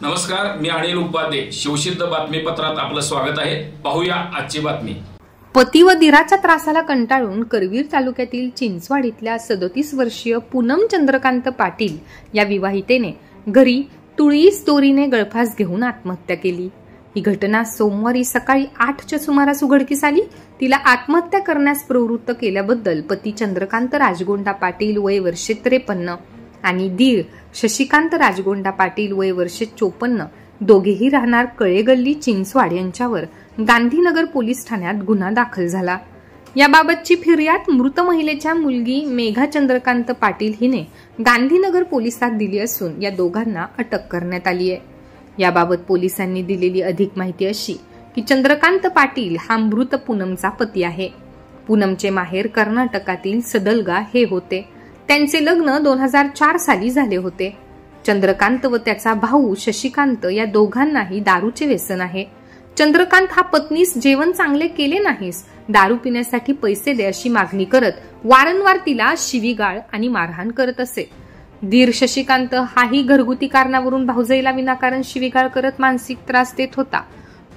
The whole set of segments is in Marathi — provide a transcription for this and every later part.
नमस्कार, मी अनिल उपाध्ये. शिवसिद्ध बातमीपत्रात आपलं स्वागत आहे. पाहूया आजची बातमी. पती व दिराच्या त्रासाला कंटाळून करवीर तालुक्यातील चिंचवाड इथल्या 37 वर्षीय पूनम चंद्रकांत पाटील या विवाहितेने घरी तुळीस दोरीने गळफास घेऊन आत्महत्या केली. ही घटना सोमवारी सकाळी 8च्या सुमारास उघडकीस आली. तिला आत्महत्या करण्यास प्रवृत्त केल्याबद्दल पती चंद्रकांत राजगोंडा पाटील वय वर्षे 53 आणि दीर शशिकांत राजगोंडा पाटील वय वर्षे 54 दोघेही राहणार कळेगल्ली चिंचवाड यांच्यावर गांधीनगर पोलीस ठाण्यात गुन्हा दाखल झाला. याबाबतची फिर्याद मृत महिलेच्या मुलगी मेघा चंद्रकांत पाटील हिने गांधीनगर पोलिसात दिली असून या दोघांना अटक करण्यात आली आहे. याबाबत पोलिसांनी दिलेली अधिक माहिती अशी की चंद्रकांत पाटील हा मृत पूनमचा पती आहे. पूनमचे माहेर कर्नाटकातील सदलगा हे होते. त्यांचे लग्न 2004 साली झाले होते. चंद्रकांत व त्याचा भाऊ शशिकांत या दोघांनाही दारूचे व्यसन आहे. चंद्रकांत हा पत्नीस जेवण चांगले केले नाहीस, दारू पिण्यासाठी पैसे दे अशी मागणी करत वारंवार तिला शिवीगाळ आणि मारहाण करत असे. दीर शशिकांत हाही घरगुती कारणावरून भाऊजाईला विनाकारण शिवीगाळ करत मानसिक त्रास देत होता.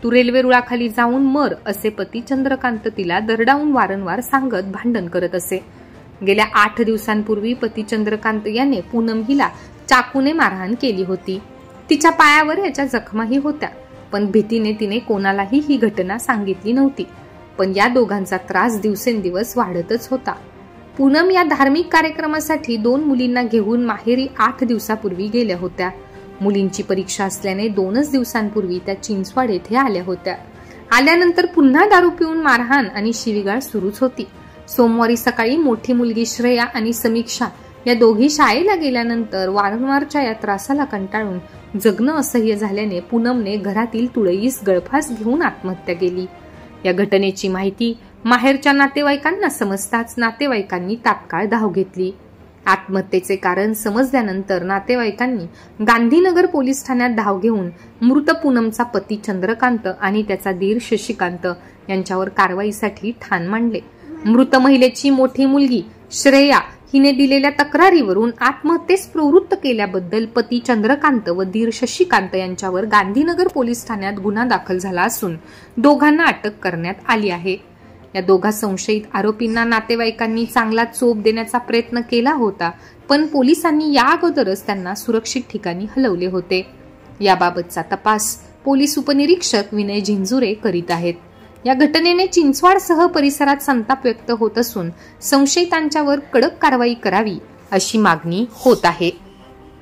तू रेल्वे रुळाखाली जाऊन मर असे पती चंद्रकांत तिला दरडावून वारंवार सांगत भांडण करत असे. गेल्या 8 दिवसांपूर्वी पती चंद्रकांत याने पूनम हिला चाकूने मारहाण केली होती. तिच्या पायावर याच्या जखमाही होत्या, पण भीतीने तिने कोणालाही ही घटना सांगितली नव्हती. पण या दोघांचा त्रास दिवसेंदिवस वाढतच होता. पूनम या धार्मिक कार्यक्रमासाठी 2 मुलींना घेऊन माहेरी 8 दिवसापूर्वी गेल्या होत्या. मुलींची परीक्षा असल्याने 2च दिवसांपूर्वी त्या चिंचवाड येथे आल्या होत्या. आल्यानंतर पुन्हा दारू पिऊन मारहाण आणि शिवीगाळ सुरूच होती. सोमवारी सकाळी मोठी मुलगी श्रेया आणि समीक्षा या दोघी शाळेला गेल्यानंतर वारंवारच्या या त्रासाला कंटाळून जगणं असह्य झाल्याने पूनमने घरातील तुळईस गळफास घेऊन आत्महत्या केली. या घटनेची माहिती माहेरच्या नातेवाईकांना समजताच नातेवाईकांनी तात्काळ धाव घेतली. आत्महत्येचे कारण समजल्यानंतर नातेवाईकांनी गांधीनगर पोलीस ठाण्यात धाव घेऊन मृत पूनमचा पती चंद्रकांत आणि त्याचा दीर शशिकांत यांच्यावर कारवाईसाठी ठाण मांडले. मृत महिलेची मोठी मुलगी श्रेया हिने दिलेल्या तक्रारीवरून आत्महत्येस प्रवृत्त केल्याबद्दल पती चंद्रकांत व दीर शशिकांत यांच्यावर गांधीनगर पोलीस ठाण्यात गुन्हा दाखल झाला असून दोघांना अटक करण्यात आली आहे. या दोघा संशयित आरोपींना नातेवाईकांनी चांगला चोप देण्याचा प्रयत्न केला होता, पण पोलिसांनी या अगोदरच त्यांना सुरक्षित ठिकाणी हलवले होते. याबाबतचा तपास पोलीस उपनिरीक्षक विनय झिंजुरे करीत आहेत. या घटनेने चिंचवाडसह परिसरात संताप व्यक्त होत असून संशयितांच्यावर कडक कारवाई करावी अशी मागणी होत आहे.